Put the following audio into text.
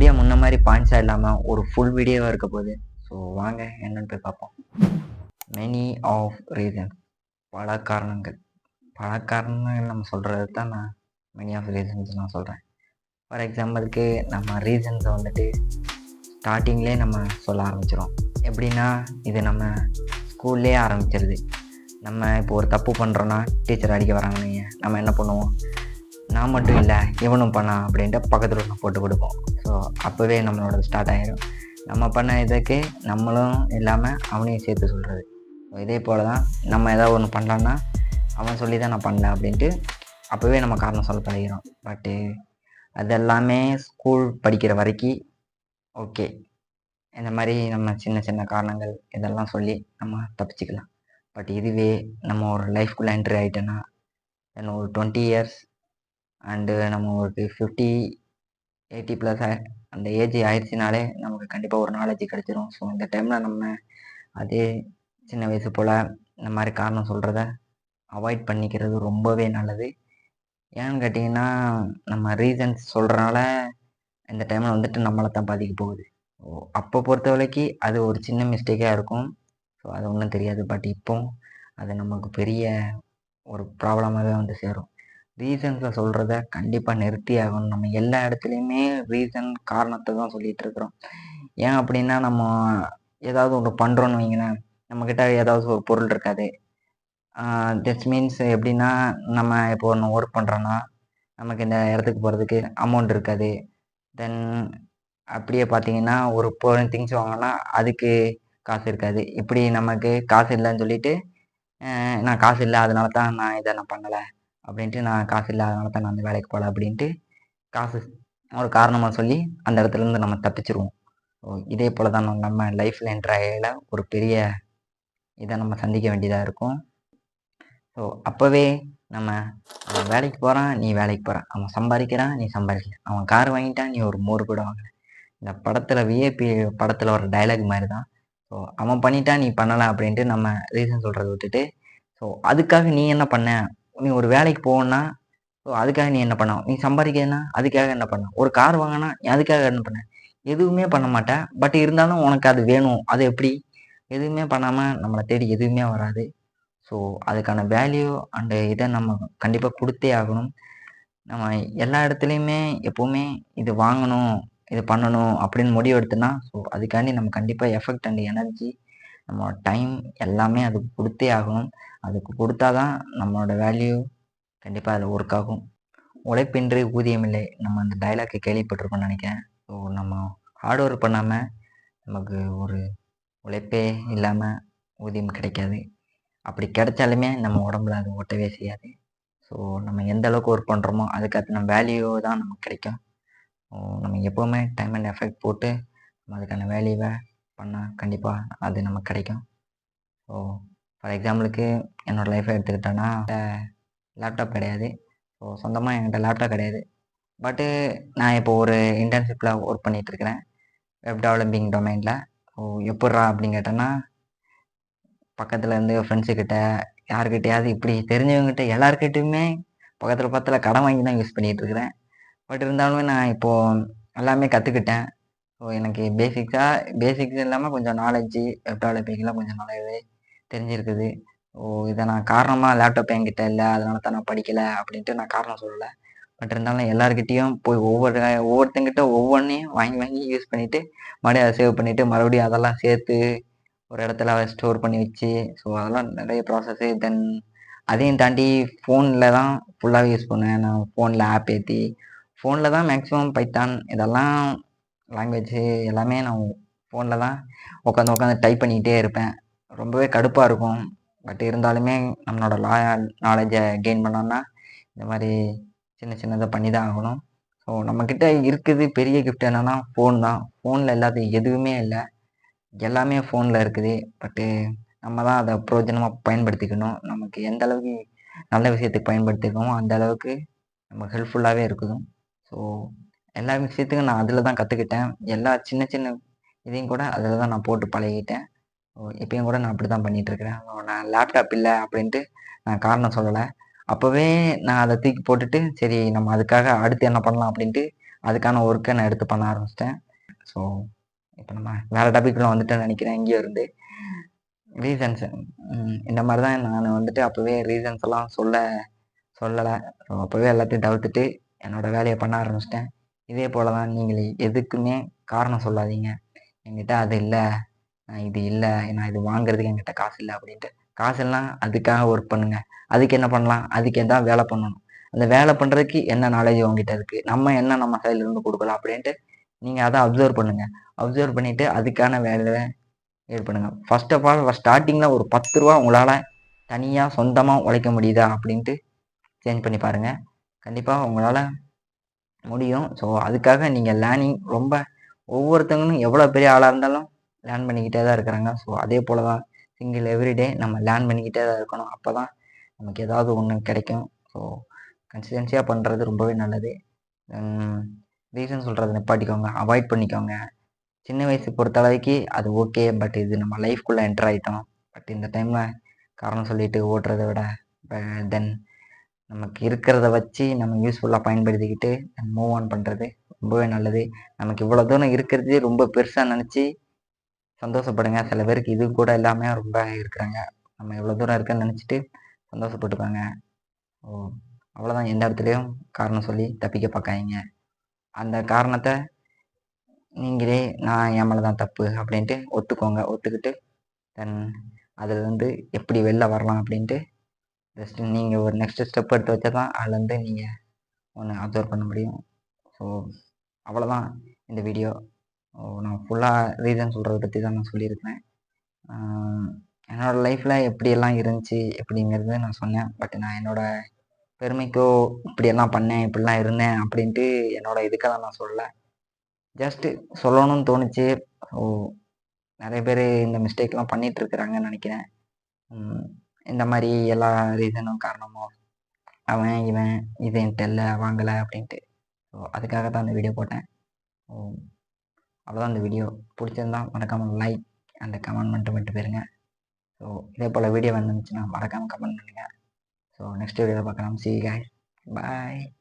Video முன்ன மாதிரி பாயிண்ட்ஸாக இல்லாமல் ஒரு ஃபுல் வீடியோவாக இருக்க போகுது. ஸோ வாங்க என்னன்னு போய் பார்ப்போம். மெனி ஆஃப் ரீசன்ஸ், பல காரணங்கள். பல காரணங்கள் நம்ம சொல்கிறது தான் நான் மெனி ஆஃப் ரீசன்ஸ் நான் சொல்கிறேன். ஃபார் எக்ஸாம்பிளுக்கு நம்ம ரீசன்ஸை வந்துட்டு ஸ்டார்டிங்லேயே நம்ம சொல்ல ஆரம்பிச்சிடும். எப்படின்னா இது நம்ம ஸ்கூல்லே ஆரம்பிச்சிருது. நம்ம இப்போ ஒரு தப்பு பண்ணுறோன்னா டீச்சர் அடிக்க வராங்கன்னு நம்ம என்ன பண்ணுவோம், நான் மட்டும் இல்லை இவனும் பண்ணான் அப்படின்ட்டு பக்கத்தில் ஒன்று போட்டு கொடுப்போம். ஸோ அப்போவே நம்மளோட ஸ்டார்ட் ஆகிடும். நம்ம பண்ண இதுக்கு நம்மளும் இல்லாமல் அவனையும் சேர்த்து சொல்கிறது. ஸோ இதே போல் தான் நம்ம ஏதாவது ஒன்று பண்ணலான்னா அவன் சொல்லி தான் நான் பண்ணல அப்படின்ட்டு அப்போவே நம்ம காரணம் சொல்ல பழகிறோம். பட்டு அதெல்லாமே ஸ்கூல் படிக்கிற வரைக்கும் ஓகே, இந்த மாதிரி நம்ம சின்ன சின்ன காரணங்கள் இதெல்லாம் சொல்லி நம்ம தப்பிச்சுக்கலாம். பட் இதுவே நம்ம ஒரு லைஃப்குள்ளே என்ட்ரி ஆகிட்டோன்னா தென் ஒரு 20 இயர்ஸ் அண்டு நம்ம ஒரு 50-80+ அந்த ஏஜ் ஆயிடுச்சுனாலே நமக்கு கண்டிப்பாக ஒரு நாலேஜ் கிடச்சிரும். ஸோ இந்த டைமில் நம்ம அதே சின்ன வயசு போல் இந்த மாதிரி காரணம் சொல்கிறத அவாய்ட் பண்ணிக்கிறது ரொம்பவே நல்லது. ஏன்னு கேட்டிங்கன்னா நம்ம ரீசன்ஸ் சொல்கிறனால இந்த டைமில் வந்துட்டு நம்மளை தான் பாதிக்க போகுது. ஸோ அப்போ பொறுத்த வரைக்கும் அது ஒரு சின்ன மிஸ்டேக்காக இருக்கும். ஸோ அது ஒன்றும் தெரியாது. பட் இப்போ அது நமக்கு பெரிய ஒரு ப்ராப்ளமாகவே வந்து சேரும். ரீசன்ஸை சொல்கிறத கண்டிப்பாக நிறுத்தி ஆகணும். நம்ம எல்லா இடத்துலையுமே ரீசன் காரணத்தை தான் சொல்லிகிட்டு இருக்கிறோம். ஏன் அப்படின்னா நம்ம ஏதாவது ஒன்று பண்ணுறோன்னு வைங்களேன், நம்மக்கிட்ட ஏதாவது ஒரு பொருள் இருக்காது. திஸ் மீன்ஸ் எப்படின்னா நம்ம இப்போ ஒன்று ஒர்க் பண்ணுறோன்னா நமக்கு இந்த இடத்துக்கு போகிறதுக்கு அமௌண்ட் இருக்காது. தென் அப்படியே பார்த்தீங்கன்னா ஒரு திங்ஸ் வாங்கினா அதுக்கு காசு இருக்காது. இப்படி நமக்கு காசு இல்லைன்னு சொல்லிட்டு நான் காசு இல்லை அதனால தான் நான் இதை நான் பண்ணலை அப்படின்ட்டு, நான் காசு இல்லை அதனால தான் நான் அந்த வேலைக்கு போகல அப்படின்ட்டு காசு ஒரு காரணமாக சொல்லி அந்த இடத்துலேருந்து நம்ம தப்பிச்சிருவோம். ஸோ இதே போல் தான் நம்ம லைஃப்பில் என்ட்ராயில் ஒரு பெரிய இதை நம்ம சந்திக்க வேண்டியதாக இருக்கும். ஸோ அப்போவே நம்ம அவன் வேலைக்கு போகிறான், நீ வேலைக்கு போகிறான், அவன் சம்பாதிக்கிறான், நீ சம்பாதிக்கல, அவன் கார் வாங்கிட்டான், நீ ஒரு மோர் கூட வாங்கல. இந்த படத்தில் விஏபி படத்தில் ஒரு டைலாக் மாதிரி தான். ஸோ அவன் பண்ணிட்டான் நீ பண்ணலை அப்படின்ட்டு நம்ம ரீசன் சொல்கிறத விட்டுட்டு, ஸோ அதுக்காக நீ என்ன பண்ண, நீ ஒரு வேலைக்கு போகணுன்னா ஸோ அதுக்காக நீ என்ன பண்ண, நீ சம்பாதிக்கணுன்னா அதுக்காக என்ன பண்ண, ஒரு கார் வாங்கினா நீ அதுக்காக என்ன பண்ண, எதுவுமே பண்ண மாட்டேன். பட் இருந்தாலும் உனக்கு அது வேணும். அது எப்படி, எதுவுமே பண்ணாமல் நம்மளை தேடி எதுவுமே வராது. ஸோ அதுக்கான வேல்யூ அண்டு இதை நம்ம கண்டிப்பாக கொடுத்தே ஆகணும். நம்ம எல்லா இடத்துலையுமே எப்போவுமே இது வாங்கணும் இது பண்ணணும் அப்படின்னு முடிவு எடுத்தோன்னா ஸோ அதுக்காண்டி நம்ம கண்டிப்பாக எஃபெக்ட் அண்ட் எனர்ஜி நம்ம டைம் எல்லாமே அதுக்கு கொடுத்தே ஆகணும். அதுக்கு கொடுத்தா தான் நம்மளோட வேல்யூ கண்டிப்பாக அதில் ஒர்க் ஆகும். உழைப்பின்றி ஊதியம் இல்லை, நம்ம அந்த டைலாக்கை கேள்விப்பட்டிருக்கோம்னு நினைக்கிறேன். ஸோ நம்ம ஹார்ட் ஒர்க் பண்ணாமல் நமக்கு ஒரு உழைப்பே இல்லாமல் ஊதியம் கிடைக்காது. அப்படி கிடைச்சாலுமே நம்ம உடம்புல அது ஒட்டவே செய்யாது. ஸோ நம்ம எந்த அளவுக்கு ஒர்க் பண்ணுறோமோ அதுக்கு நம்ம வேல்யூ தான் நமக்கு கிடைக்கும். நம்ம எப்போவுமே டைம் அண்ட் எஃபெக்ட் போட்டு நம்ம அதுக்கான வேல்யூவை பண்ணால் கண்டிப்பாக அது நமக்கு கிடைக்கும். ஸோ ஃபார் எக்ஸாம்பிளுக்கு என்னோடய லைஃப்பை எடுத்துக்கிட்டோன்னா லேப்டாப் கிடையாது. ஸோ சொந்தமாக என்கிட்ட லேப்டாப் கிடையாது. பட்டு நான் இப்போ ஒரு இன்டர்ன்ஷிப்பில் ஒர்க் பண்ணிகிட்ருக்கிறேன் வெப் டெவலப்பிங் டொமைனில். ஸோ எப்பட்றா அப்படின்னு கேட்டோன்னா பக்கத்தில் இருந்து ஃப்ரெண்ட்ஸுக்கிட்ட யாருக்கிட்டையாவது இப்படி தெரிஞ்சவங்ககிட்ட எல்லாருக்கிட்டையுமே பக்கத்தில் கடன் வாங்கி தான் யூஸ் பண்ணிகிட்ருக்கிறேன். பட் இருந்தாலுமே நான் இப்போது எல்லாமே கற்றுக்கிட்டேன். ஸோ எனக்கு பேசிக்ஸ் இல்லாமல் கொஞ்சம் நாலேஜு வெப் டெவலப்பிங்லாம் கொஞ்சம் நல்லாவே தெரிஞ்சிருக்குது. ஸோ இதை நான் காரணமாக லேப்டாப் என்கிட்ட இல்லை அதனால தான் நான் படிக்கலை அப்படின்ட்டு நான் காரணம் சொல்லலை. பட் இருந்தாலும் எல்லாருக்கிட்டேயும் போய் ஒவ்வொருத்தங்கிட்ட ஒவ்வொன்றையும் வாங்கி யூஸ் பண்ணிவிட்டு மறுபடியும் அதை சேவ் பண்ணிவிட்டு மறுபடியும் அதெல்லாம் சேர்த்து ஒரு இடத்துல ஸ்டோர் பண்ணி வச்சு ஸோ அதெல்லாம் நிறைய ப்ராசஸ்ஸு. தென் அதையும் தாண்டி ஃபோனில் தான் ஃபுல்லாகவே யூஸ் பண்ணுவேன். நான் ஃபோனில் ஆப் ஏற்றி ஃபோனில் தான் மேக்ஸிமம் பைத்தான் இதெல்லாம் லாங்குவேஜு எல்லாமே நான் ஃபோனில் தான் உட்காந்து டைப் பண்ணிக்கிட்டே இருப்பேன். ரொம்பவே கடுப்பாக இருக்கும். பட் இருந்தாலுமே நம்மளோட நாலேஜை கெயின் பண்ணோன்னா இந்த மாதிரி சின்னதை பண்ணி தான் ஆகணும். ஸோ நம்மக்கிட்ட இருக்குது பெரிய கிஃப்ட் என்னென்னா ஃபோன் தான். ஃபோனில் எல்லாத்தையும் எதுவுமே இல்லை, எல்லாமே ஃபோனில் இருக்குது. பட்டு நம்ம தான் அதை பிரயோஜனமாக பயன்படுத்திக்கணும். நமக்கு எந்த அளவுக்கு நல்ல விஷயத்துக்கு பயன்படுத்திக்கணுமோ அந்த அளவுக்கு நமக்கு ஹெல்ப்ஃபுல்லாகவே இருக்குது. ஸோ எல்லா விஷயத்துக்கும் நான் அதில் தான் கற்றுக்கிட்டேன். எல்லா சின்ன இதையும் கூட அதில் தான் நான் போட்டு பழகிட்டேன். ஸோ இப்போயும் கூட நான் அப்படி தான் பண்ணிகிட்ருக்கிறேன். நான் லேப்டாப் இல்லை அப்படின்ட்டு நான் காரணம் சொல்லலை. அப்போவே நான் அதை தூக்கி போட்டுட்டு சரி நம்ம அதுக்காக அடுத்து என்ன பண்ணலாம் அப்படின்ட்டு அதுக்கான ஒர்க்கை நான் எடுத்து பண்ண ஆரம்பிச்சிட்டேன். ஸோ இப்போ நம்ம வேறு டாபிக்லாம் வந்துட்டேன்னு நினைக்கிறேன். இங்கேயே இருந்து ரீசன்ஸு இந்த மாதிரி தான் நான் வந்துட்டு அப்போவே ரீசன்ஸ் எல்லாம் சொல்லலை. ஸோ அப்போவே எல்லாத்தையும் தவிர்த்துட்டு என்னோடய வேலையை பண்ண ஆரம்பிச்சிட்டேன். இதே போல் தான் நீங்கள் எதுக்குமே காரணம் சொல்லாதீங்க. என்கிட்ட அது இல்லை, நான் இது இல்லை, நான் இது வாங்குறதுக்கு என்கிட்ட காசு இல்லை அப்படின்ட்டு. காசு இல்லைனா அதுக்காக ஒர்க் பண்ணுங்கள். அதுக்கு என்ன பண்ணலாம், அதுக்கு எதாவது வேலை பண்ணணும். அந்த வேலை பண்ணுறதுக்கு என்ன நாலேஜ் உங்ககிட்ட இருக்குது, நம்ம என்ன நம்ம சைட்லேருந்து கொடுக்கலாம் அப்படின்ட்டு நீங்கள் அதை அப்சர்வ் பண்ணுங்கள். அப்சர்வ் பண்ணிவிட்டு அதுக்கான வேலையை இது பண்ணுங்கள். ஃபர்ஸ்ட் ஆஃப் ஆல் ஸ்டார்டிங்கில் ஒரு 10 ரூபா உங்களால் தனியாக சொந்தமாக உழைக்க முடியுதா அப்படின்ட்டு சேஞ்ச் பண்ணி பாருங்கள். கண்டிப்பாக உங்களால் முடியும். ஸோ அதுக்காக நீங்கள் லேர்னிங் ரொம்ப ஒவ்வொருத்தவங்களும் எவ்வளோ பெரிய ஆளாக இருந்தாலும் லேர்ன் பண்ணிக்கிட்டே தான் இருக்கிறாங்க. ஸோ அதே போல் தான் சிங்கிள் எவ்ரிடே நம்ம லேர்ன் பண்ணிக்கிட்டே தான் இருக்கணும். அப்போ தான் நமக்கு ஏதாவது ஒன்று கிடைக்கும். ஸோ கன்சிஸ்டன்சியாக பண்ணுறது ரொம்பவே நல்லது. ரீசன் சொல்கிறத நிப்பாட்டிக்கோங்க, அவாய்ட் பண்ணிக்கோங்க. சின்ன வயசு பொறுத்தளவுக்கு அது ஓகே, பட் இது நம்ம லைஃப்குள்ளே என்டர் ஆகிட்டோம். பட் இந்த டைமில் காரணம் சொல்லிட்டு ஓட்டுறதை விட தென் நமக்கு இருக்கிறத வச்சு நம்ம யூஸ்ஃபுல்லாக பயன்படுத்திக்கிட்டு மூவ் ஆன் பண்ணுறது ரொம்பவே நல்லது. நமக்கு இவ்வளோ தூரம் இருக்கிறதே ரொம்ப பெருசாக நினச்சி சந்தோஷப்படுங்க. சில பேருக்கு இது கூட எல்லாமே ரொம்ப இருக்கிறாங்க. நம்ம இவ்வளோ தூரம் இருக்குன்னு நினச்சிட்டு சந்தோஷப்பட்டுப்பாங்க. ஓ அவ்வளோதான். எந்த இடத்துலையும் காரணம் சொல்லி தப்பிக்க பார்க்காதீங்க. அந்த காரணத்தை நீங்களே நான் என் மேலே தான் தப்பு அப்படின்ட்டு ஒத்துக்கோங்க. ஒத்துக்கிட்டு தென் அதுலேருந்து எப்படி வெளில வரலாம் அப்படின்ட்டு ஜஸ்ட் நீங்கள் ஒரு நெக்ஸ்ட் ஸ்டெப் எடுத்து வச்சா தான் அதுலேருந்து நீங்கள் ஒன்று அப்சர்வ் பண்ண முடியும். ஸோ அவ்வளோதான் இந்த வீடியோ. நான் ஃபுல்லாக ரீசன் சொல்கிறத பற்றி தான் நான் சொல்லியிருக்கேன். என்னோடய லைஃப்பில் எப்படியெல்லாம் இருந்துச்சு எப்படிங்கிறது நான் சொன்னேன். பட் நான் என்னோடய பெருமைக்கோ இப்படியெல்லாம் பண்ணேன், இப்படிலாம் இருந்தேன் அப்படின்ட்டு என்னோடய இதுக்கெல்லாம் நான் சொல்லலை. ஜஸ்ட்டு சொல்லணும்னு தோணுச்சு. ஸோ நிறைய பேர் இந்த மிஸ்டேக்லாம் பண்ணிகிட்ருக்குறாங்கன்னு நினைக்கிறேன். இந்த மாதிரி எல்லா ரீசனும் காரணமோ அவன் இவன் இது என்கிட்ட இல்லை வாங்கலை அப்படின்ட்டு. ஸோ அதுக்காக தான் இந்த வீடியோ போட்டேன். ஸோ அவ்வளோதான். இந்த வீடியோ பிடிச்சிருந்தா மறக்காமல் லைக் அந்த கமெண்ட் மட்டும் போயிருங்க. ஸோ இதே போல் வீடியோ வந்துச்சுன்னா மறக்காமல் கமெண்ட் பண்ணுங்கள். ஸோ நெக்ஸ்ட் வீடியோவில் பார்க்கலாம். See you guys. Bye.